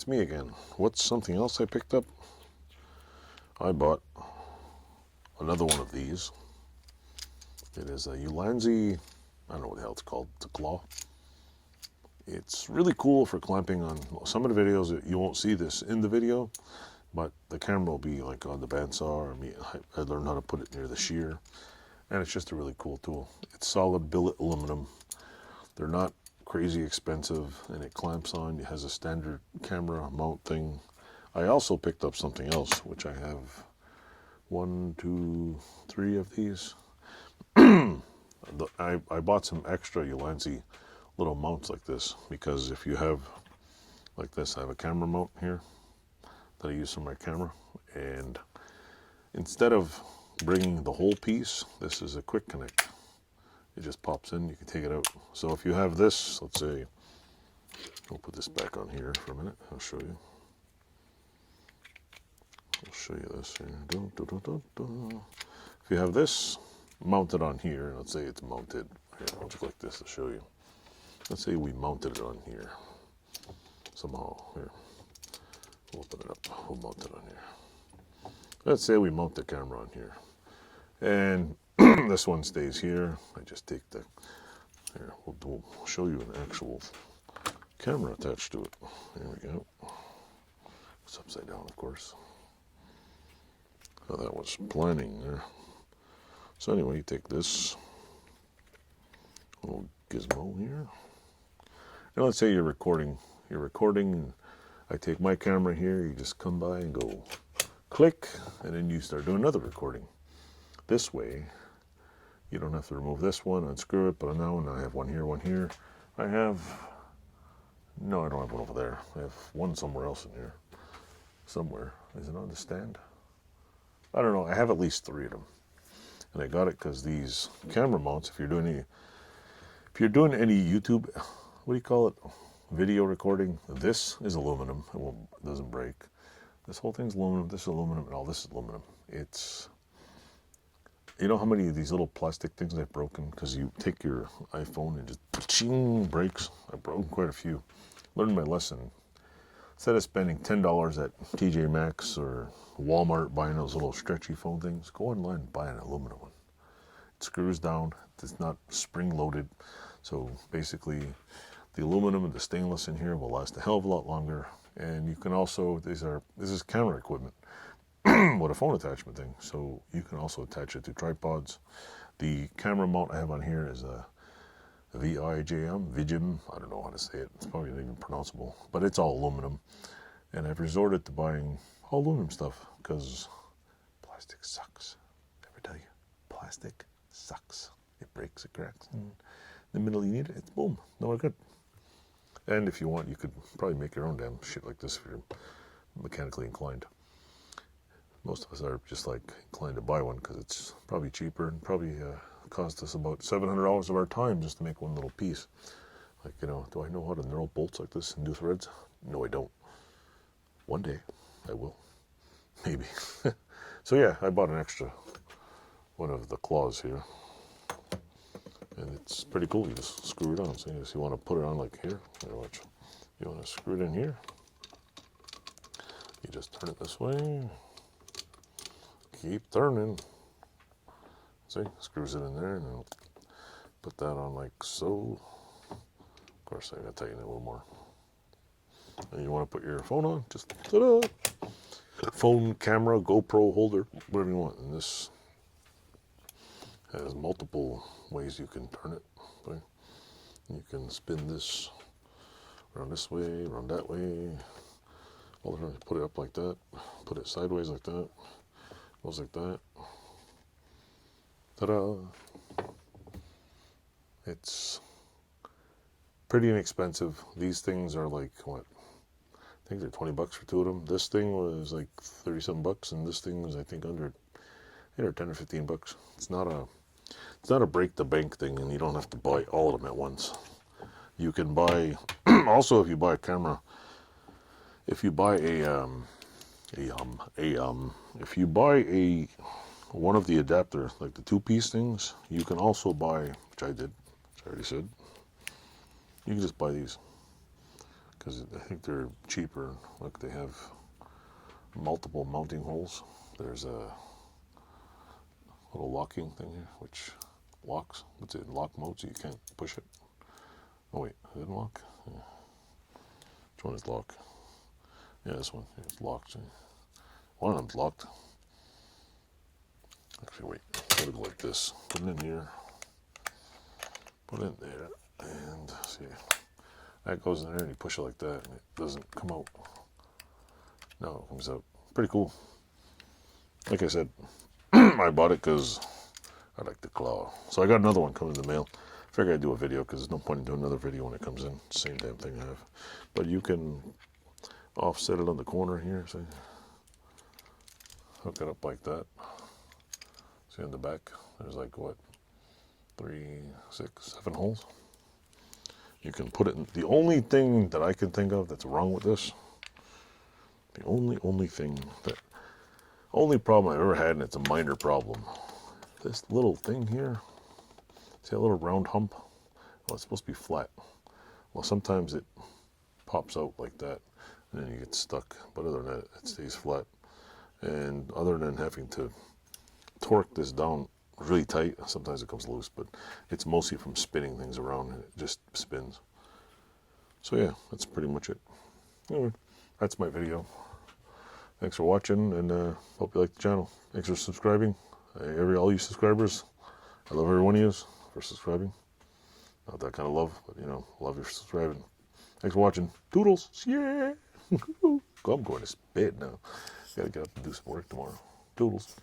me again. What's something else I picked up? I bought another one of these. It is a Ulanzi, I don't know what the hell it's called, it's a claw. It's really cool for clamping on some of the videos. You won't see this in the video, but the camera will be like on the bandsaw, or I learned how to put it near the shear, and it's just a really cool tool. It's solid billet aluminum. They're not crazy expensive, and it clamps on. It has a standard camera mount thing. I also picked up something else, which I have 1, 2, 3 of these. I bought some extra Ulanzi little mounts like this, because if you have like this, I have a camera mount here that I use for my camera, and instead of bringing the whole piece, this is a quick connect. It just pops in, you can take it out. So if you have this, let's say, I'll put this back on here for a minute, I'll show you. I'll show you this here. If you have this mounted on here, let's say it's mounted here, I'll just click this to show you. Let's say we mounted it on here somehow. Here, we'll open it up, we'll mount it on here. Let's say we mount the camera on here, and this one stays here. I just take the, here, we'll show you an actual camera attached to it. There we go. It's upside down, of course. So that was planning there. So anyway, you take this little gizmo here. And let's say you're recording. And I take my camera here, you just come by and go click, and then you start doing another recording. This way, you don't have to remove this one, unscrew it, but now I have one here, one here. I don't have one over there. I have one somewhere else in here. Somewhere. Is it on the stand? I don't know. I have at least 3 of them. And I got it because these camera mounts, if you're doing any YouTube, what do you call it? Video recording. This is aluminum. It doesn't break. This whole thing's aluminum. This is aluminum, and all this is aluminum. It's, you know how many of these little plastic things I've broken? Because you take your iPhone and just ching, breaks. I've broken quite a few. Learned my lesson. Instead of spending $10 at TJ Maxx or Walmart buying those little stretchy phone things, go online and buy an aluminum one. It screws down. It's not spring loaded. So basically, the aluminum and the stainless in here will last a hell of a lot longer. And you can also, this is camera equipment with a phone attachment thing. So you can also attach it to tripods. The camera mount I have on here is a Vijim, I don't know how to say it. It's probably not even pronounceable, but it's all aluminum. And I've resorted to buying all aluminum stuff because plastic sucks. Never tell you, plastic sucks. It breaks, it cracks, and in the middle you need it, it's boom, no good. And if you want, you could probably make your own damn shit like this if you're mechanically inclined. Most of us are just like inclined to buy one because it's probably cheaper and probably cost us about $700 of our time just to make one little piece. Like, you know, do I know how to knurl bolts like this and do threads? No, I don't. One day I will, maybe. So yeah, I bought an extra one of the claws here, and it's pretty cool. You just screw it on. So if you want to put it on like here, watch. You want to screw it in here, you just turn it this way, keep turning. See, screws it in there, and I'll put that on like so. Of course, I gotta tighten it a little more. And you want to put your phone on, just ta-da! Phone, camera, GoPro holder, whatever you want. And this has multiple ways you can turn it. Okay? You can spin this around this way, around that way. All the time, put it up like that, put it sideways like that, goes like that. Ta-da! It's pretty inexpensive. These things are like, what? I think they're 20 bucks for 2 of them. This thing was like 30-something bucks, and this thing was, I think, under 10 or 15 bucks. It's not a break the bank thing, and you don't have to buy all of them at once. You can buy, also if you buy a camera, if you buy if you buy one of the adapters, like the 2-piece things, you can also buy, which I did, which I already said, you can just buy these. because I think they're cheaper. Look, they have multiple mounting holes. There's a little locking thing here, which locks. It's in lock mode, so you can't push it. Oh wait, is it lock? Yeah. Which one is lock? Yeah, this one. It's locked. One of them's locked. Actually, wait. Gotta go like this. Put it in here. Put it in there. And see. That goes in there and you push it like that and it doesn't come out. No, it comes out. Pretty cool. Like I said, I bought it because I like the claw. So I got another one coming in the mail. Figured I'd do a video because there's no point in doing another video when it comes in. Same damn thing I have. But you can offset it on the corner here. See? Hook it up like that. See on the back, there's like what? 3, 6, 7 holes. You can put it in. The only thing that I can think of that's wrong with this, the only problem I've ever had, and it's a minor problem, this little thing here, see that little round hump? Well, it's supposed to be flat. Well, sometimes it pops out like that, and then you get stuck. But other than that, it stays flat. And other than having to torque this down really tight, sometimes it comes loose, but it's mostly from spinning things around, and it just spins. So yeah, that's pretty much it. Anyway, that's my video. Thanks for watching, and hope you like the channel. Thanks for subscribing. All you subscribers, I love every one of you for subscribing. Not that kind of love, but you know, love you for subscribing. Thanks for watching. Toodles. Yeah. I'm going to bed now. Gotta get up and do some work tomorrow. Toodles.